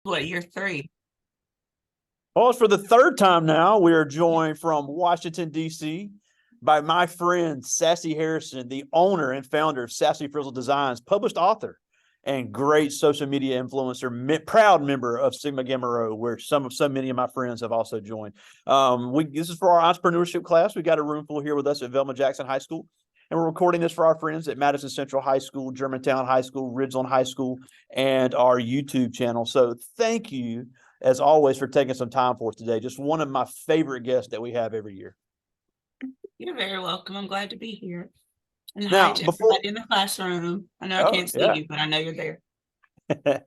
What, year three? Well, for the third time now, we are joined from Washington, D.C. by my friend, Sassy Harrison, the owner and founder of Sassy Frizzle Designs, published author, and great social media influencer, proud member of Sigma Gamma Rho, where so many of my friends have also joined. This is for our entrepreneurship class. We got a room full here with us at Velma Jackson High School. And we're recording this for our friends at Madison Central High School, Germantown High School, Ridgeland High School, and our YouTube channel. So thank you, as always, for taking some time for us today. Just one of my favorite guests that we have every year. You're very welcome. I'm glad to be here. And hi Now, to before, everybody in the classroom. I know I oh, can't see yeah. you, but I know you're there.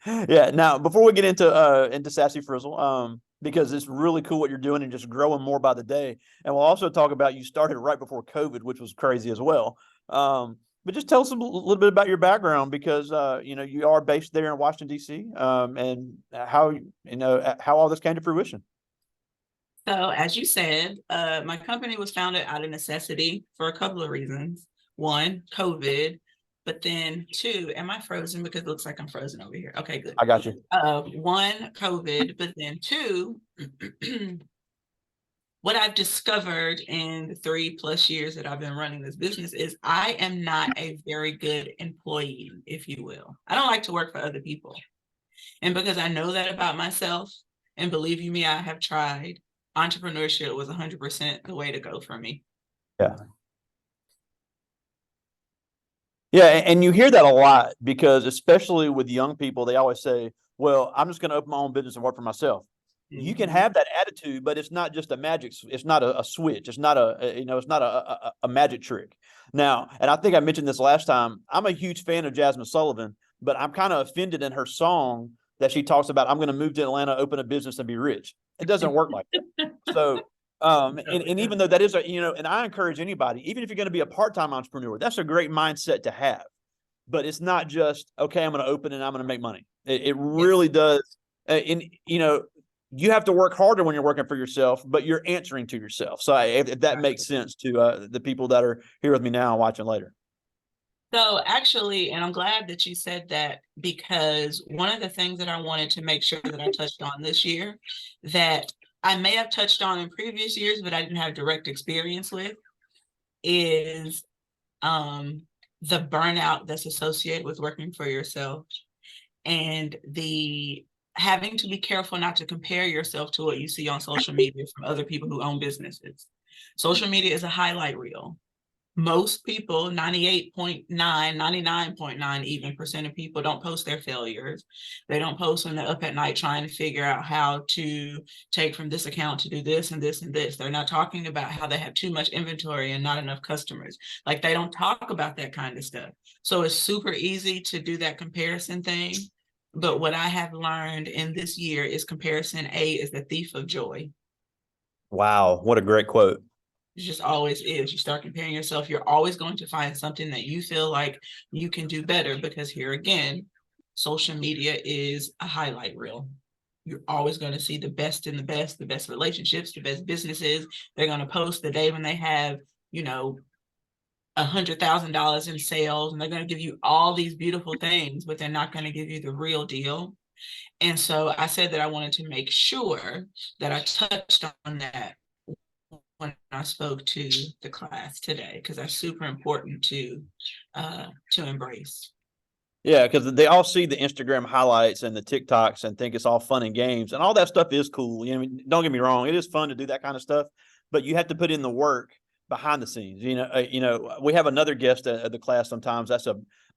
Yeah. Now, before we get into Sassy Frizzle, because it's really cool what you're doing and just growing more by the day. And we'll also talk about you started right before COVID, which was crazy as well. But just tell us a little bit about your background because you are based there in Washington D.C. And how all this came to fruition. So, as you said, my company was founded out of necessity for a couple of reasons. One, COVID, but then two, am I frozen? Because it looks like I'm frozen over here. Okay, good. I got you. One, COVID, but then two, what I've discovered in the 3+ years that I've been running this business is I am not a very good employee, if you will. I don't like to work for other people. And because I know that about myself, and believe you me, I have tried, entrepreneurship was 100% the way to go for me. Yeah. Yeah, and you hear that a lot because especially with young people, they always say, "Well, I'm just going to open my own business and work for myself." You can Mhm. have that attitude, but it's not just a magic. It's not a switch. It's not it's not a magic trick. Now, and I think I mentioned this last time. I'm a huge fan of Jasmine Sullivan, but I'm kind of offended in her song that she talks about. I'm going to move to Atlanta, open a business, and be rich. It doesn't work like that. So and even though that is and I encourage anybody, even if you're going to be a part-time entrepreneur, that's a great mindset to have. But it's not just, okay, I'm going to open and I'm going to make money. It Yes. really does. And you have to work harder when you're working for yourself, but you're answering to yourself. So if that makes sense to the people that are here with me now and watching later. So actually, and I'm glad that you said that because one of the things that I wanted to make sure that I touched on this year that I may have touched on in previous years, but I didn't have direct experience with is the burnout that's associated with working for yourself and the having to be careful not to compare yourself to what you see on social media from other people who own businesses. Social media is a highlight reel. Most people, 98.9, 99.9 even percent of people don't post their failures. They don't post when they're up at night trying to figure out how to take from this account to do this and this and this. They're not talking about how they have too much inventory and not enough customers. Like they don't talk about that kind of stuff. So it's super easy to do that comparison thing. But what I have learned in this year is comparison A is the thief of joy. Wow, what a great quote. It just always is. You start comparing yourself, you're always going to find something that you feel like you can do better because here again, social media is a highlight reel. You're always going to see the best in the best relationships, the best businesses. They're going to post the day when they have, you know, $100,000 in sales, and they're going to give you all these beautiful things, but they're not going to give you the real deal. And so I said that I wanted to make sure that I touched on that when I spoke to the class today because that's super important to embrace. Yeah, because they all see the Instagram highlights and the TikToks and think it's all fun and games, and all that stuff is cool. Don't get me wrong; it is fun to do that kind of stuff, but you have to put in the work behind the scenes. We have another guest at the class sometimes. That's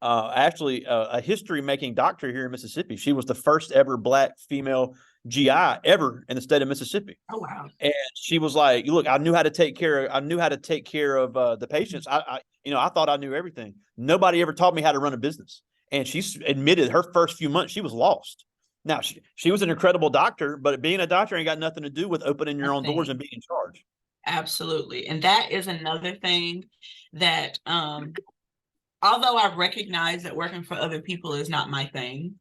actually a history making doctor here in Mississippi. She was the first ever Black female GI ever in the state of Mississippi. Oh wow. And she was like, "Look, I knew how to take care. I knew how to take care of the patients. I thought I knew everything. Nobody ever taught me how to run a business." And she admitted her first few months she was lost. Now she was an incredible doctor, but being a doctor ain't got nothing to do with opening your own doors and being in charge. Absolutely. And that is another thing that although I recognize that working for other people is not my thing,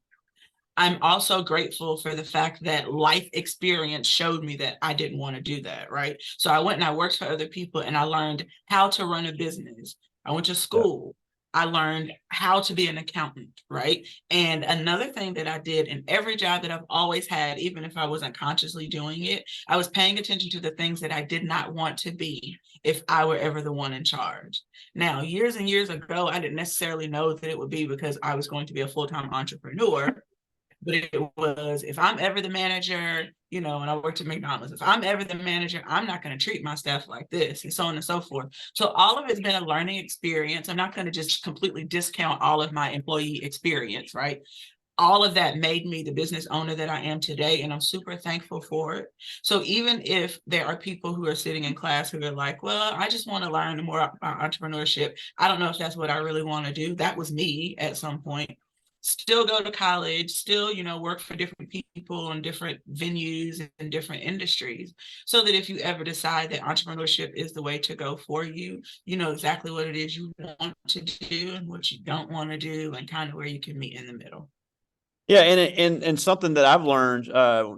I'm also grateful for the fact that life experience showed me that I didn't want to do that, right? So I went and I worked for other people and I learned how to run a business. I went to Yeah. school. I learned how to be an accountant, right? And another thing that I did in every job that I've always had, even if I wasn't consciously doing it, I was paying attention to the things that I did not want to be if I were ever the one in charge. Now, years and years ago, I didn't necessarily know that it would be because I was going to be a full-time entrepreneur, but it was, if I'm ever the manager, you know, and I worked at McDonald's, if I'm ever the manager, I'm not going to treat my staff like this, and so on and so forth. So all of it's been a learning experience. I'm not going to just completely discount all of my employee experience, right? All of that made me the business owner that I am today, and I'm super thankful for it. So even if there are people who are sitting in class who are like, well, I just want to learn more about entrepreneurship, I don't know if that's what I really want to do. That was me at some point. Still go to college, still, you know, work for different people in different venues and different industries, so that if you ever decide that entrepreneurship is the way to go for you, you know exactly what it is you want to do and what you don't want to do, and kind of where you can meet in the middle. Yeah, and something that I've learned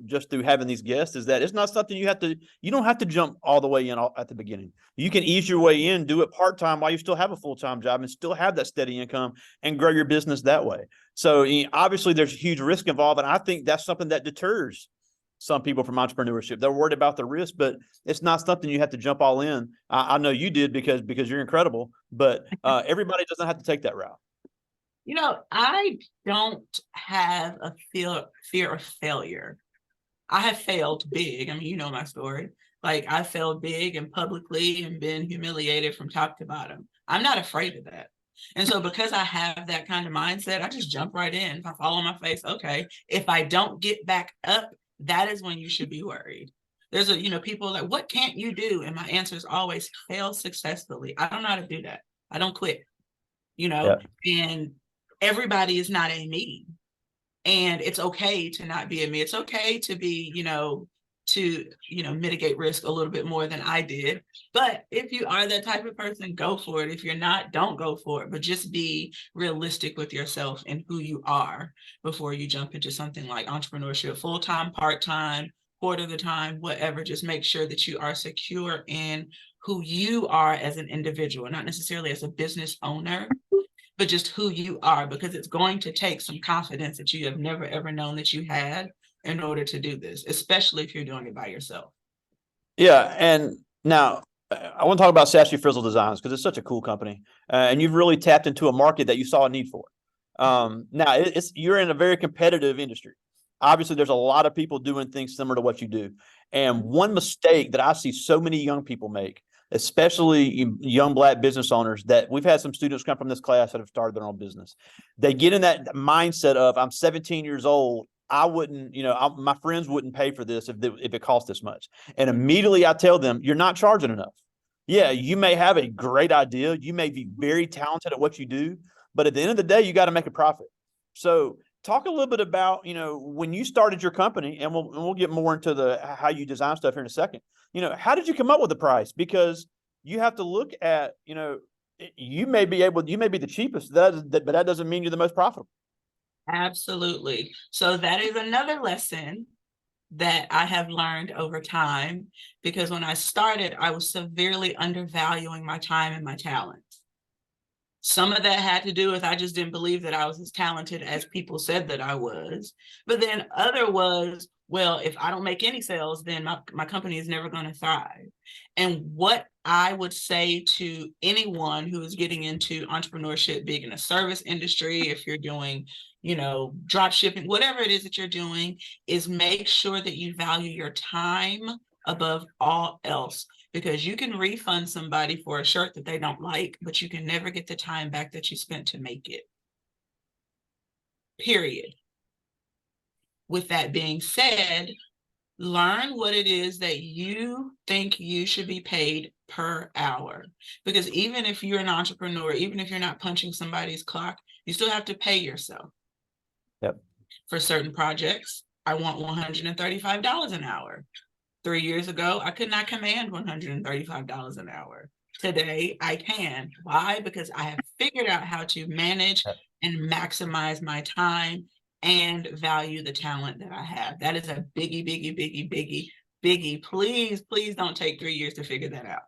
just through having these guests is that it's not something you don't have to jump all the way in at the beginning. You can ease your way in, do it part-time while you still have a full-time job and still have that steady income and grow your business that way. So obviously there's a huge risk involved, and I think that's something that deters some people from entrepreneurship. They're worried about the risk, but it's not something you have to jump all in. I know you did because you're incredible, but everybody doesn't have to take that route. You know, I don't have a fear of failure. I have failed big. I mean, you know my story. Like, I failed big and publicly and been humiliated from top to bottom. I'm not afraid of that. And so because I have that kind of mindset, I just jump right in. If I fall on my face, okay. If I don't get back up, that is when you should be worried. There's a, you know, people like, what can't you do? And my answer is always fail successfully. I don't know how to do that. I don't quit, you know, Yeah. and everybody is not a me. And it's okay to not be a me. It's okay to be, mitigate risk a little bit more than I did. But if you are that type of person, go for it. If you're not, don't go for it. But just be realistic with yourself and who you are before you jump into something like entrepreneurship, full-time, part-time, quarter of the time, whatever. Just make sure that you are secure in who you are as an individual, not necessarily as a business owner, but just who you are, because it's going to take some confidence that you have never ever known that you had in order to do this, especially if you're doing it by yourself. Yeah, and now I want to talk about Sassy Frizzle Designs because it's such a cool company, and you've really tapped into a market that you saw a need for. Now you're in a very competitive industry. Obviously, there's a lot of people doing things similar to what you do, and one mistake that I see so many young people make, especially young Black business owners, that we've had some students come from this class that have started their own business. They get in that mindset of, I'm 17 years old. I wouldn't, my friends wouldn't pay for this if it cost this much. And immediately I tell them, you're not charging enough. Yeah, you may have a great idea. You may be very talented at what you do, but at the end of the day, you got to make a profit. So talk a little bit about, when you started your company, and we'll get more into how you design stuff here in a second. How did you come up with the price? Because you have to look at, you may be the cheapest, but that doesn't mean you're the most profitable. Absolutely. So that is another lesson that I have learned over time, because when I started, I was severely undervaluing my time and my talent. Some of that had to do with I just didn't believe that I was as talented as people said that I was. But then other was, well, if I don't make any sales, then my company is never going to thrive. And what I would say to anyone who is getting into entrepreneurship, being in a service industry, if you're doing, drop shipping, whatever it is that you're doing, is make sure that you value your time above all else. Because you can refund somebody for a shirt that they don't like, but you can never get the time back that you spent to make it. Period. With that being said, learn what it is that you think you should be paid per hour. Because even if you're an entrepreneur, even if you're not punching somebody's clock, you still have to pay yourself. Yep. For certain projects, I want $135 an hour. 3 years ago, I could not command $135 an hour. Today, I can. Why? Because I have figured out how to manage and maximize my time and value the talent that I have. That is a biggie, biggie, biggie, biggie, biggie. Please, please don't take 3 years to figure that out.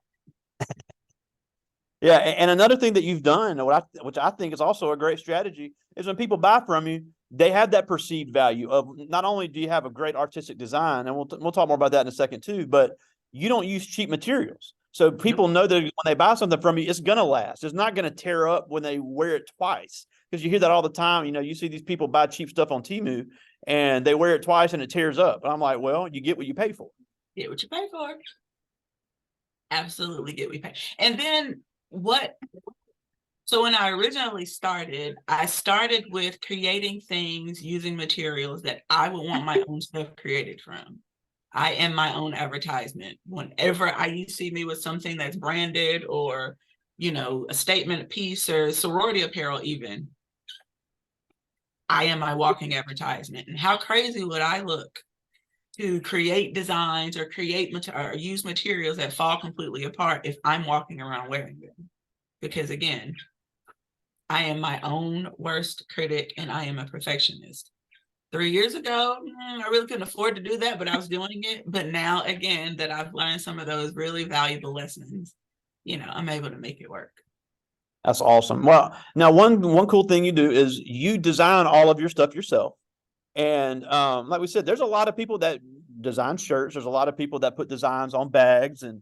Yeah, and another thing that you've done, which I think is also a great strategy, is when people buy from you, they have that perceived value of not only do you have a great artistic design, and we'll talk more about that in a second too, but you don't use cheap materials. So Nope. people know that when they buy something from you, it's gonna last. It's not gonna tear up when they wear it twice. Because you hear that all the time. You see these people buy cheap stuff on Temu and they wear it twice and it tears up. And I'm like, well, you get what you pay for. Get what you pay for. Absolutely get what you pay. And then what? So when I originally started, I started with creating things using materials that I would want my own stuff created from. I am my own advertisement. Whenever you see me with something that's branded or, a statement piece or sorority apparel even, I am my walking advertisement. And how crazy would I look to create designs or or use materials that fall completely apart if I'm walking around wearing them? Because again, I am my own worst critic and I am a perfectionist. 3 years ago, I really couldn't afford to do that, but I was doing it. But now, again, that I've learned some of those really valuable lessons, I'm able to make it work. That's awesome. Well, now one cool thing you do is you design all of your stuff yourself. And like we said, there's a lot of people that design shirts. There's a lot of people that put designs on bags and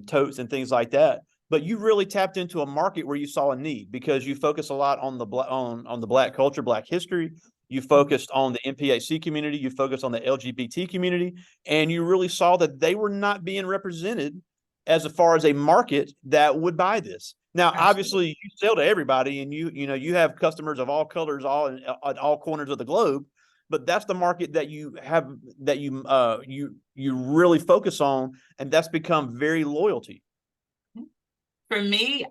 totes and things like that. But you really tapped into a market where you saw a need because you focus a lot on the Black culture, Black history. You focused on the NPHC community. You focused on the LGBT community, and you really saw that they were not being represented as far as a market that would buy this. Now, Absolutely. obviously, you sell to everybody, and you have customers of all colors, at all corners of the globe. But that's the market that you have that you really focus on, and that's become very loyal to you. For me,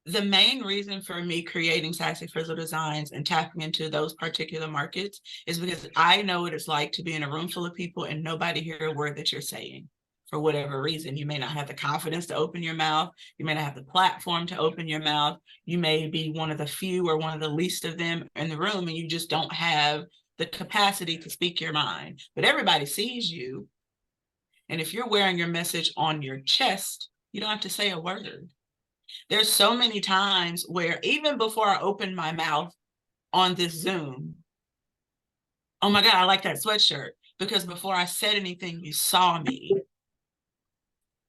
the main reason for me creating Sassy Frizzle Designs and tapping into those particular markets is because I know what it's like to be in a room full of people and nobody hear a word that you're saying. For whatever reason, you may not have the confidence to open your mouth. You may not have the platform to open your mouth. You may be one of the few or one of the least of them in the room, and you just don't have the capacity to speak your mind. But everybody sees you. And if you're wearing your message on your chest, you don't have to say a word. There's so many times where even before I opened my mouth on this Zoom, oh my God, I like that sweatshirt. Because before I said anything, you saw me.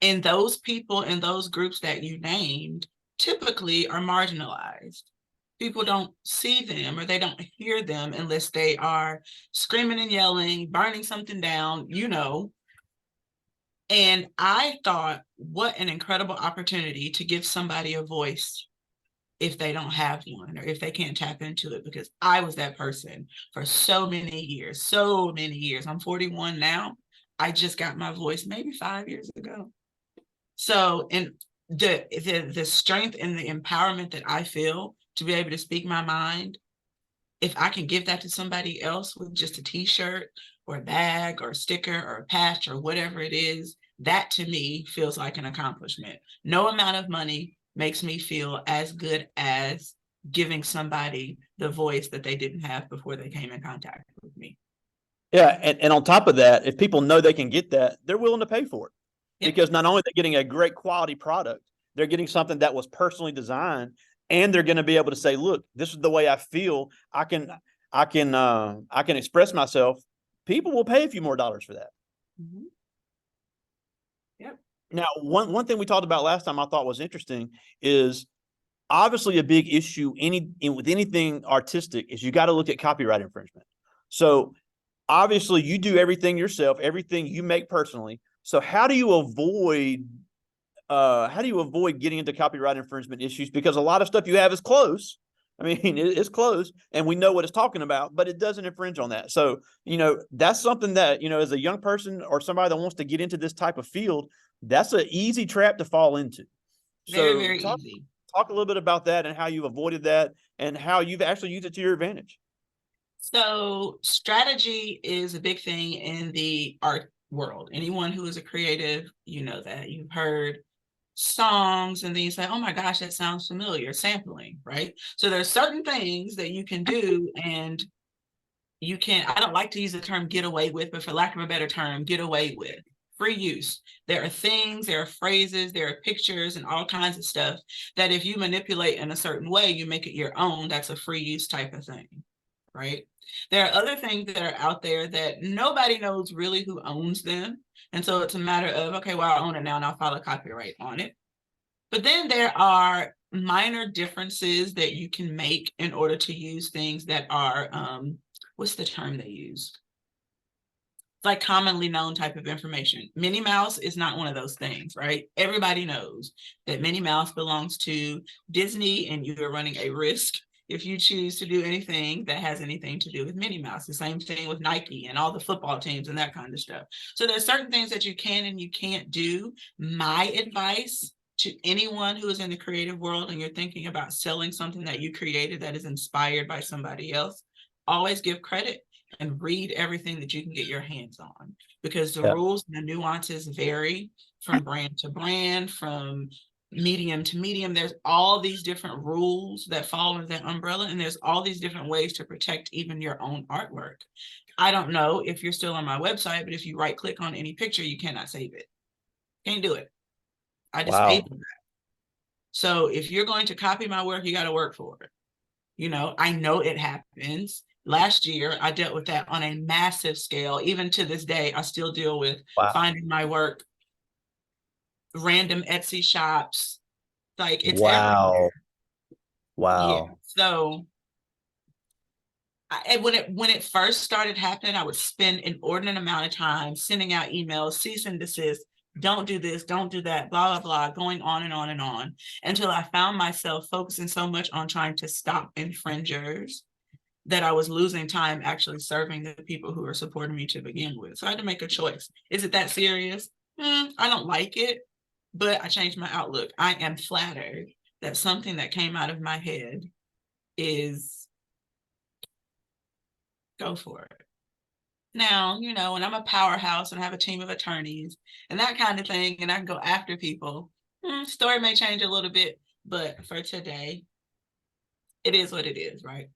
And those people in those groups that you named typically are marginalized. People don't see them or they don't hear them unless they are screaming and yelling, burning something down, And I thought, what an incredible opportunity to give somebody a voice if they don't have one or if they can't tap into it, because I was that person for so many years, so many years. I'm 41 now. I just got my voice maybe 5 years ago. So, and the strength and the empowerment that I feel to be able to speak my mind, if I can give that to somebody else with just a t-shirt or a bag or a sticker or a patch or whatever it is, that to me feels like an accomplishment. No amount of money makes me feel as good as giving somebody the voice that they didn't have before they came in contact with me. Yeah, and on top of that, if people know they can get that, they're willing to pay for it. Yep. Because not only are they getting a great quality product, they're getting something that was personally designed, and they're going to be able to say, "Look, this is the way I feel. I can express myself." People will pay a few more dollars for that. Mm-hmm. Yep. Now, one thing we talked about last time I thought was interesting is obviously a big issue with anything artistic is you got to look at copyright infringement. So obviously you do everything yourself, everything you make personally. So how do you avoid getting into copyright infringement issues? Because a lot of stuff you have is close. I mean, it's close and we know what it's talking about, but it doesn't infringe on that. So, that's something that, as a young person or somebody that wants to get into this type of field, that's an easy trap to fall into. Very, So very easy. Talk a little bit about that and how you've avoided that and how you've actually used it to your advantage. So strategy is a big thing in the art world. Anyone who is a creative, you know that. You've heard songs and then you say, oh my gosh, that sounds familiar, sampling, right? So there's certain things that you can do and I don't like to use the term get away with, but for lack of a better term, get away with. free use. There are things, there are phrases, there are pictures and all kinds of stuff that if you manipulate in a certain way, you make it your own. That's a free use type of thing, right? There are other things that are out there that nobody knows really who owns them. And so it's a matter of, okay, well, I own it now and I'll file a copyright on it. But then there are minor differences that you can make in order to use things that are, what's the term they use? Like commonly known type of information. Minnie Mouse is not one of those things, right? Everybody knows that Minnie Mouse belongs to Disney, and you are running a risk if you choose to do anything that has anything to do with Minnie Mouse. The same thing with Nike and all the football teams and that kind of stuff. So there's certain things that you can and you can't do. My advice to anyone who is in the creative world and you're thinking about selling something that you created that is inspired by somebody else, always give credit and read everything that you can get your hands on, because the rules and the nuances vary from brand to brand, from medium to medium. There's all these different rules that fall under that umbrella, and there's all these different ways to protect even your own artwork. I don't know if you're still on my website, but if you right click on any picture, you cannot save it. Can't do it. I just paid for that. So if you're going to copy my work, you got to work for it. You know, I know it happens. Last year, I dealt with that on a massive scale. Even to this day, I still deal with finding my work, random Etsy shops. Like, it's everywhere. Yeah. So when it first started happening, I would spend an inordinate amount of time sending out emails, cease and desist, don't do this, don't do that, blah, blah, blah, going on and on and on, until I found myself focusing so much on trying to stop infringers that I was losing time actually serving the people who are supporting me to begin with. So I had to make a choice. Is it that serious? I don't like it, but I changed my outlook. I am flattered that something that came out of my head is go for it. Now, you know, when I'm a powerhouse and I have a team of attorneys and that kind of thing, and I can go after people, story may change a little bit, but for today, it is what it is, right?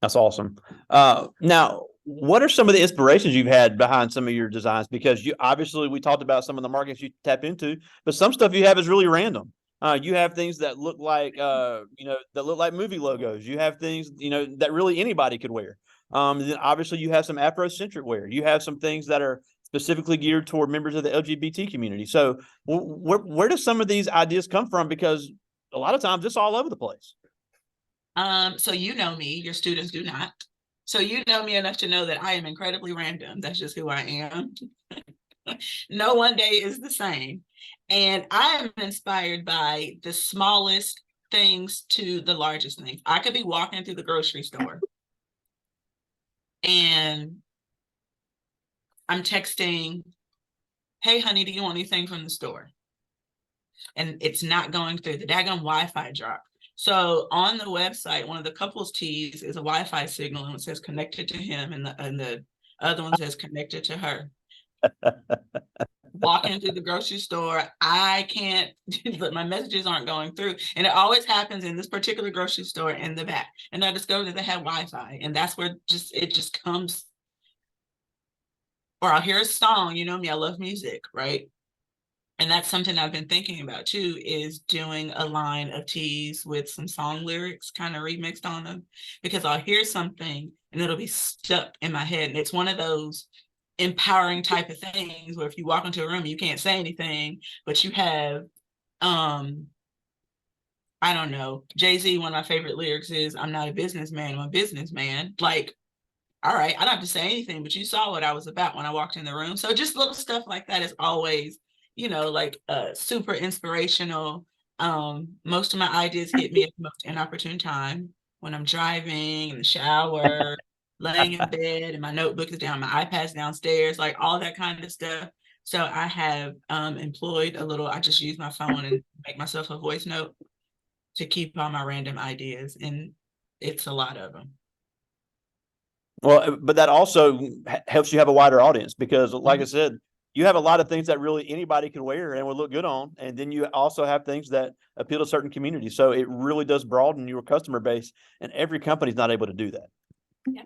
That's awesome. Now, what are some of the inspirations you've had behind some of your designs? Because you obviously, we talked about some of the markets you tap into, but some stuff you have is really random. You have things that look like, that look like movie logos. You have things, that really anybody could wear. Then obviously you have some Afrocentric wear. You have some things that are specifically geared toward members of the LGBT community. So where do some of these ideas come from? Because a lot of times it's all over the place. So you know me, your students do not. So you know me enough to know that I am incredibly random. That's just who I am. No one day is the same. And I am inspired by the smallest things to the largest things. I could be walking through the grocery store and I'm texting, hey, honey, do you want anything from the store? And it's not going through. The daggone Wi-Fi drop. So on the website, one of the couple's tees is a Wi-Fi signal, and it says connected to him, and the other one says connected to her. Walking through the grocery store, I can't, my messages aren't going through. And it always happens in this particular grocery store in the back. And I discovered that they had Wi-Fi, and that's where it just comes. Or I'll hear a song, you know me, I love music, right? And that's something I've been thinking about too, is doing a line of tees with some song lyrics kind of remixed on them, because I'll hear something and it'll be stuck in my head. And it's one of those empowering type of things where if you walk into a room, you can't say anything, but you have, I don't know, Jay-Z, one of my favorite lyrics is, I'm not a businessman, I'm a businessman. Like, all right, I don't have to say anything, but you saw what I was about when I walked in the room. So just little stuff like that is always, like super inspirational. Most of my ideas hit me at the most inopportune time, when I'm driving, in the shower, laying in bed, and my notebook is down, my iPad's downstairs, like all that kind of stuff. So I have employed I just use my phone and make myself a voice note to keep all my random ideas, and it's a lot of them. Well, but that also helps you have a wider audience, because like I said, you have a lot of things that really anybody can wear and would look good on. And then you also have things that appeal to certain communities. So it really does broaden your customer base, and every company's not able to do that. Yeah.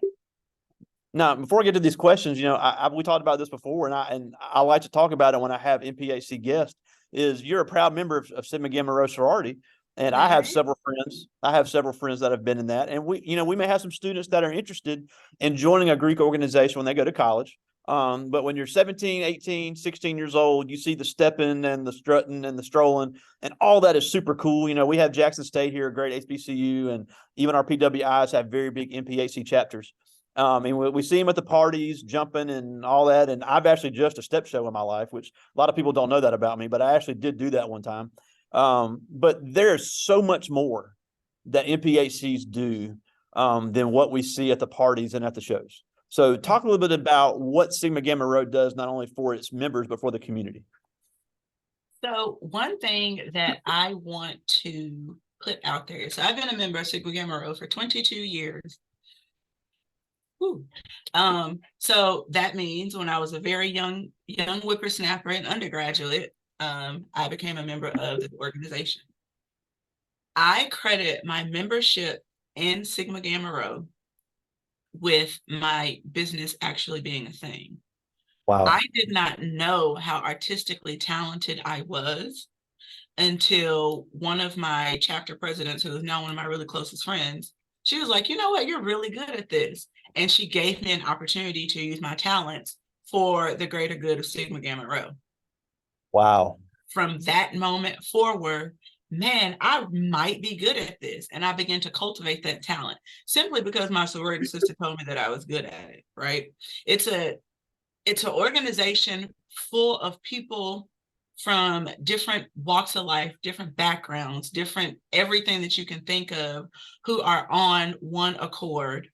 Now, before I get to these questions, we talked about this before, and I like to talk about it when I have NPHC guests. Is you're a proud member of Sigma Gamma Rho sorority, and I have Right. several friends. I have several friends that have been in that, and we may have some students that are interested in joining a Greek organization when they go to college. But when you're 17, 18, 16 years old, you see the stepping and the strutting and the strolling, and all that is super cool. We have Jackson State here, a great HBCU, and even our PWIs have very big NPHC chapters. And we see him at the parties, jumping and all that. And I've actually just a step show in my life, which a lot of people don't know that about me, but I actually did do that one time. But there's so much more that NPHCs do than what we see at the parties and at the shows. So talk a little bit about what Sigma Gamma Rho does, not only for its members, but for the community. So one thing that I want to put out there, so I've been a member of Sigma Gamma Rho for 22 years. So that means when I was a very young whippersnapper and undergraduate, I became a member of the organization. I credit my membership in Sigma Gamma Rho with my business actually being a thing. Wow. I did not know how artistically talented I was until one of my chapter presidents, who is now one of my really closest friends, she was like, you know what, you're really good at this. And she gave me an opportunity to use my talents for the greater good of Sigma Gamma Rho. Wow. From that moment forward, man, I might be good at this. And I began to cultivate that talent simply because my sorority sister told me that I was good at it, right? It's an organization full of people from different walks of life, different backgrounds, different everything that you can think of, who are on one accord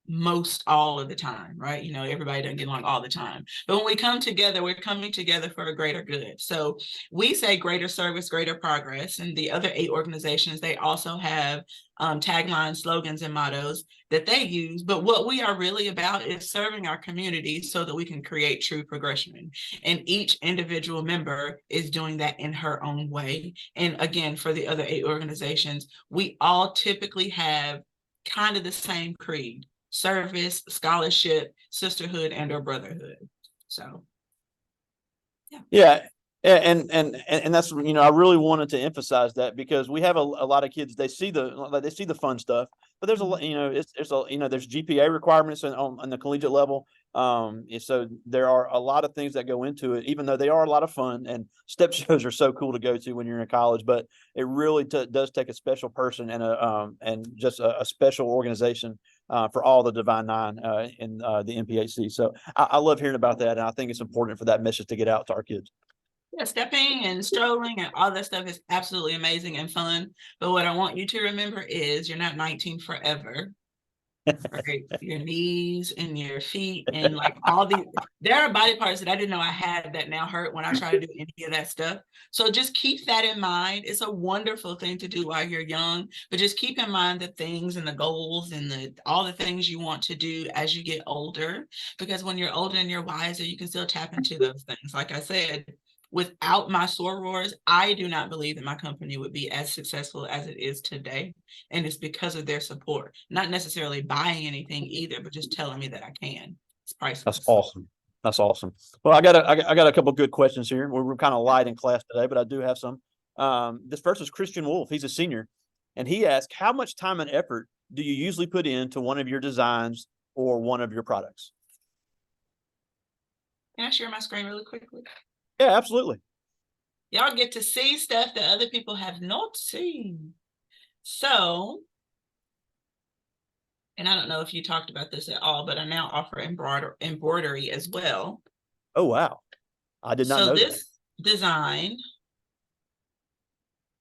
most all of the time, right? Everybody doesn't get along all the time. But when we come together, we're coming together for a greater good. So we say greater service, greater progress. And the other 8 organizations, they also have taglines, slogans, and mottos that they use. But what we are really about is serving our community so that we can create true progression. And each individual member is doing that in her own way. And again, for the other 8 organizations, we all typically have kind of the same creed: service, scholarship, sisterhood, and or brotherhood. So yeah. And that's, I really wanted to emphasize that, because we have a lot of kids, they see the fun stuff, but there's there's GPA requirements on the collegiate level. So there are a lot of things that go into it, even though they are a lot of fun, and step shows are so cool to go to when you're in college, but it really does take a special person and just a special organization for all the Divine Nine in the NPHC. So I love hearing about that, and I think it's important for that message to get out to our kids. yeah, stepping and strolling and all that stuff is absolutely amazing and fun. But what I want you to remember is you're not 19 forever. Right? Your knees and your feet and like there are body parts that I didn't know I had that now hurt when I try to do any of that stuff. So just keep that in mind. It's a wonderful thing to do while you're young, but just keep in mind the things and the goals and all the things you want to do as you get older, because when you're older and you're wiser, you can still tap into those things. Like I said, without my sorors, I do not believe that my company would be as successful as it is today. And it's because of their support, not necessarily buying anything either, but just telling me that I can. It's That's priceless. awesome. That's awesome. Well, I got a couple of good questions here. We're kind of light in class today, but I do have some. This first is Christian Wolf. He's a senior, and he asked, how much time and effort do you usually put into one of your designs or one of your products? Can I share my screen really quickly? Yeah, absolutely. Y'all get to see stuff that other people have not seen. So, and I don't know if you talked about this at all, but I now offer embroidery as well. Oh, wow. I did not So know that. this design,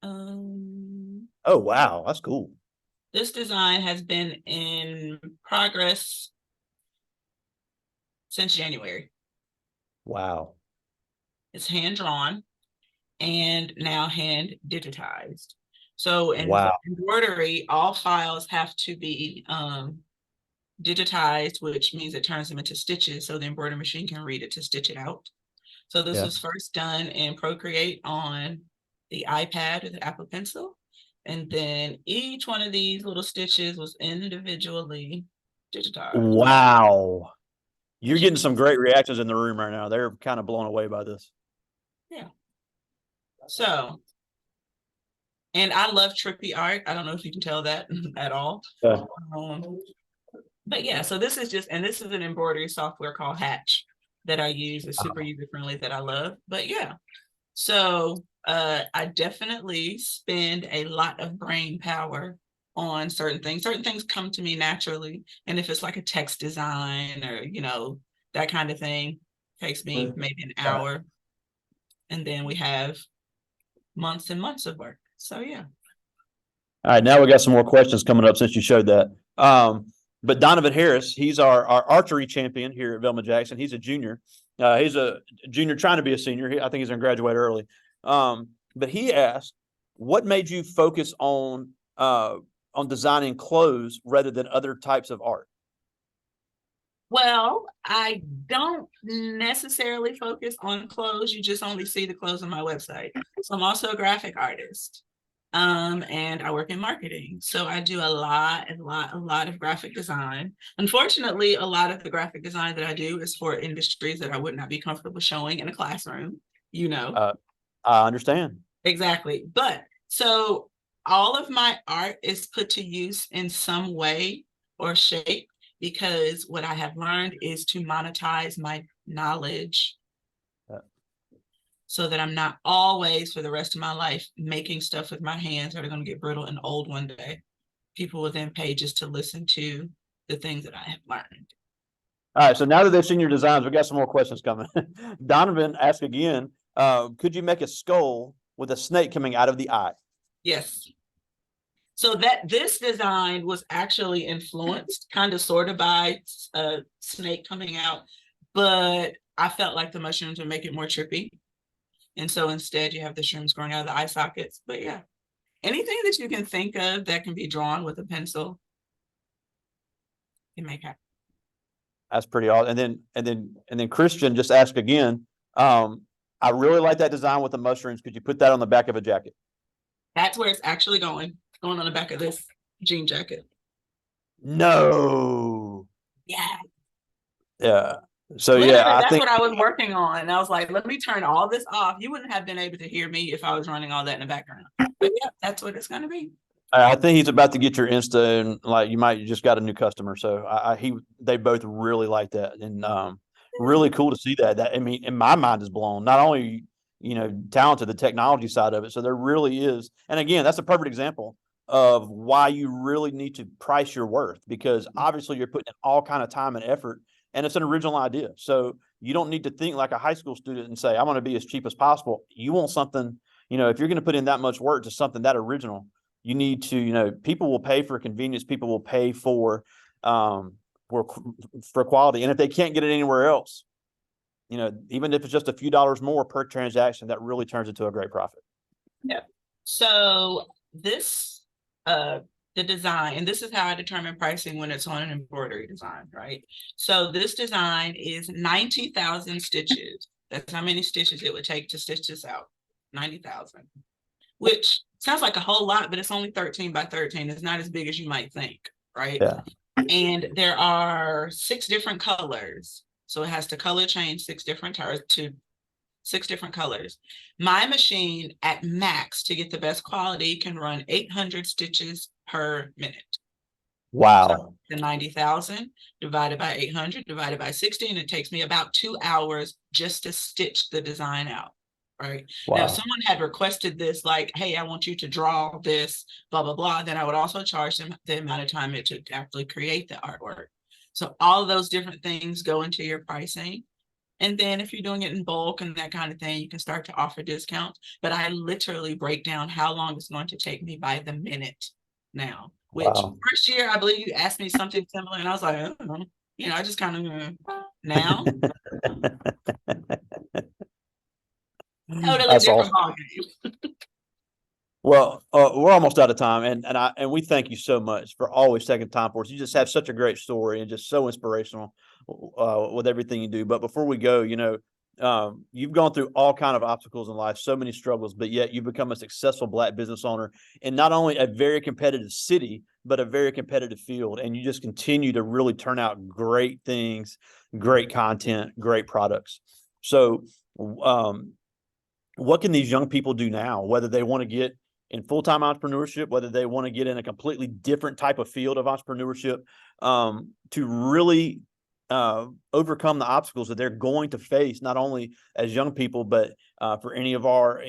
Oh, wow. That's cool. this design has been in progress since January. Wow. It's hand drawn and now hand digitized. So in Wow. embroidery, all files have to be digitized, which means it turns them into stitches so the embroidery machine can read it to stitch it out. So this Yeah. was first done in Procreate on the iPad with the Apple Pencil. And then each one of these little stitches was individually digitized. Wow. You're getting some great reactions in the room right now. They're kind of blown away by this. Yeah. So, and I love trippy art. I don't know if you can tell that at all. Yeah. But yeah, so this is just, and this is an embroidery software called Hatch that I use. It's super user friendly that I love. But yeah, so I definitely spend a lot of brain power on certain things. Certain things come to me naturally. And if it's like a text design or, that kind of thing, takes me maybe an hour. And then we have months and months of work. So yeah. All right, now we got some more questions coming up since you showed that. But Donovan Harris, he's our archery champion here at Velma Jackson. He's a junior. He's a junior trying to be a senior. I think he's going to graduate early. But he asked, what made you focus on designing clothes rather than other types of art? Well, I don't necessarily focus on clothes. You just only see the clothes on my website. So I'm also a graphic artist. And I work in marketing. So I do a lot of graphic design. Unfortunately, a lot of the graphic design that I do is for industries that I would not be comfortable showing in a classroom, I understand. Exactly. But so all of my art is put to use in some way or shape, because what I have learned is to monetize my knowledge so that I'm not always for the rest of my life making stuff with my hands that are going to get brittle and old one day. People will then pay just to listen to the things that I have learned. All right, so now that they've seen your designs, we got some more questions coming. Donovan asked again, could you make a skull with a snake coming out of the eye? Yes. So this design was actually influenced kind of sort of by a snake coming out, but I felt like the mushrooms would make it more trippy. And so instead you have the shrooms growing out of the eye sockets. But yeah, anything that you can think of that can be drawn with a pencil, you make happen. That's pretty awesome. And then Christian just asked again, I really like that design with the mushrooms. Could you put that on the back of a jacket? That's where it's actually going on the back of this jean jacket. No. Yeah. Yeah. So literally, yeah, that's what I was working on. And I was like, let me turn all this off. You wouldn't have been able to hear me if I was running all that in the background. But yeah, that's what it's going to be. I think he's about to get your Insta, and like you might just got a new customer. So they both really like that, and really cool to see that. That, I mean, in my mind is blown. Not only talented, the technology side of it. So there really is, and again, that's a perfect example of why you really need to price your worth, because obviously you're putting in all kind of time and effort, and it's an original idea. So you don't need to think like a high school student and say, I'm going to be as cheap as possible. You want something, if you're going to put in that much work to something that original, you need to, people will pay for convenience. People will pay for quality. And if they can't get it anywhere else, even if it's just a few dollars more per transaction, that really turns into a great profit. Yeah. So the design, and this is how I determine pricing when it's on an embroidery design, right? So this design is 90,000 stitches. That's how many stitches it would take to stitch this out. 90,000, which sounds like a whole lot, but it's only 13 by 13. It's not as big as you might think, right? Yeah. And there are 6 different colors. So it has to color change 6 different colors. My machine at max, to get the best quality, can run 800 stitches per minute. Wow. So the 90,000 divided by 800 divided by 60, and it takes me about 2 hours just to stitch the design out. Right. Wow. Now, if someone had requested this, like, hey, I want you to draw this, blah, blah, blah, then I would also charge them the amount of time it took to actually create the artwork. So all of those different things go into your pricing. And then if you're doing it in bulk and that kind of thing, you can start to offer discounts. But I literally break down how long it's going to take me by the minute now, which first year, I believe you asked me something similar. And I was like, I don't know. I just kind of now. Totally That's different awesome. ballgame. Well, we're almost out of time, and we thank you so much for always taking time for us. You just have such a great story and just so inspirational with everything you do. But before we go, you've gone through all kind of obstacles in life, so many struggles, but yet you've become a successful Black business owner in not only a very competitive city, but a very competitive field. And you just continue to really turn out great things, great content, great products. So, what can these young people do now, whether they want to get in full-time entrepreneurship, whether they want to get in a completely different type of field of entrepreneurship, to really overcome the obstacles that they're going to face, not only as young people, but for any of our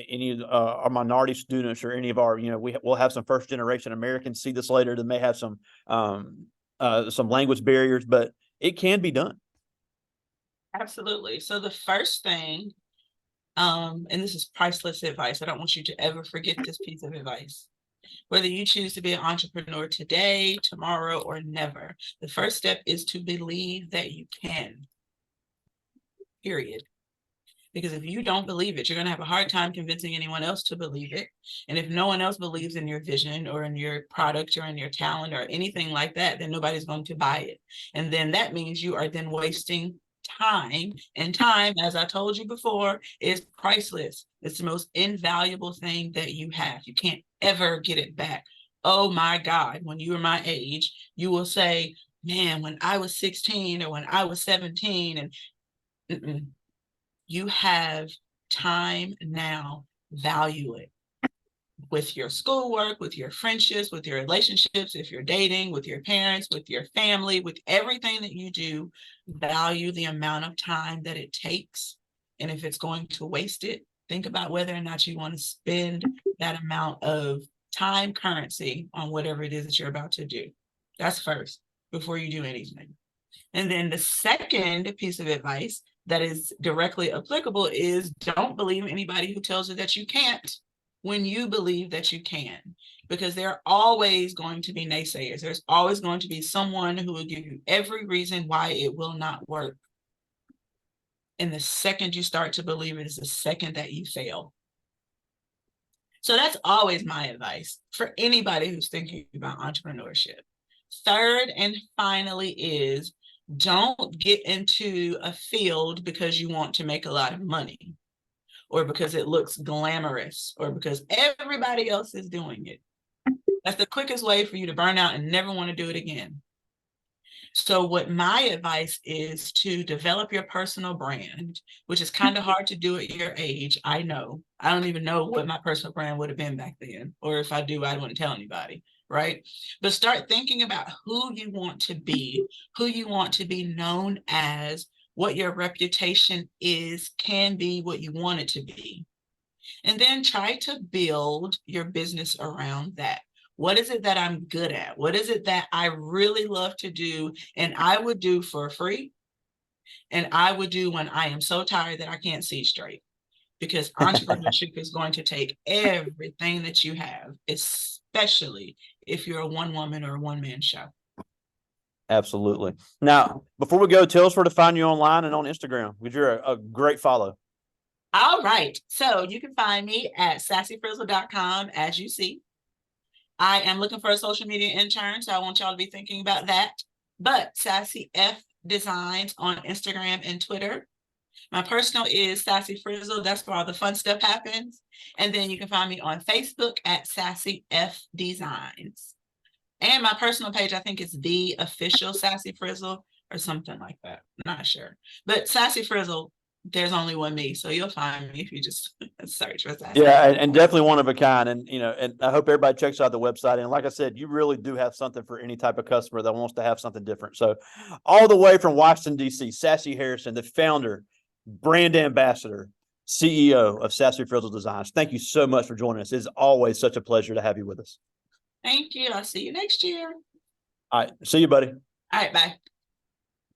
minority students, or any of our, we'll have some first generation Americans see this later that may have some language barriers, but it can be done. Absolutely. So the first thing, and this is priceless advice, I don't want you to ever forget this piece of advice. Whether you choose to be an entrepreneur today, tomorrow, or never, the first step is to believe that you can, period. Because if you don't believe it, you're going to have a hard time convincing anyone else to believe it. And if no one else believes in your vision or in your product or in your talent or anything like that, then nobody's going to buy it. And then that means you are then wasting time. And time, as I told you before, is priceless. It's the most invaluable thing that you have. You can't ever get it back. Oh my God, when you were my age, you will say, man, when I was 16 or when I was 17, and you have time now, value it. With your schoolwork, with your friendships, with your relationships, if you're dating, with your parents, with your family, with everything that you do, value the amount of time that it takes. And if it's going to waste it, think about whether or not you want to spend that amount of time currency on whatever it is that you're about to do. That's first, before you do anything. And then the second piece of advice that is directly applicable is don't believe anybody who tells you that you can't when you believe that you can, because there are always going to be naysayers. There's always going to be someone who will give you every reason why it will not work. And the second you start to believe it is the second that you fail. So that's always my advice for anybody who's thinking about entrepreneurship. Third and finally is don't get into a field because you want to make a lot of money, or because it looks glamorous, or because everybody else is doing it. That's the quickest way for you to burn out and never want to do it again. So what my advice is to develop your personal brand, which is kind of hard to do at your age. I know. I don't even know what my personal brand would have been back then. Or if I do, I wouldn't tell anybody, right? But start thinking about who you want to be known as, what your reputation is, can be, what you want it to be. And then try to build your business around that. What is it that I'm good at? What is it that I really love to do and I would do for free? And I would do when I am so tired that I can't see straight. Because entrepreneurship is going to take everything that you have, especially if you're a one-woman or a one-man show. Absolutely. Now, before we go, tell us where to find you online and on Instagram, because you're a great follow. All right. So you can find me at sassyfrizzle.com, as you see. I am looking for a social media intern, so I want y'all to be thinking about that. But Sassy F Designs on Instagram and Twitter. My personal is Sassy Frizzle. That's where all the fun stuff happens. And then you can find me on Facebook at Sassy F Designs. And my personal page, I think, is The Official Sassy Frizzle or something like that. I'm not sure. But Sassy Frizzle, there's only one me, so you'll find me if you just search for Sassy. Yeah, and definitely one of a kind. And and I hope everybody checks out the website. And like I said, you really do have something for any type of customer that wants to have something different. So all the way from Washington, D.C., Sassy Harrison, the founder, brand ambassador, CEO of Sassy Frizzle Designs. Thank you so much for joining us. It's always such a pleasure to have you with us. Thank you. I'll see you next year. All right. See you, buddy. All right. Bye.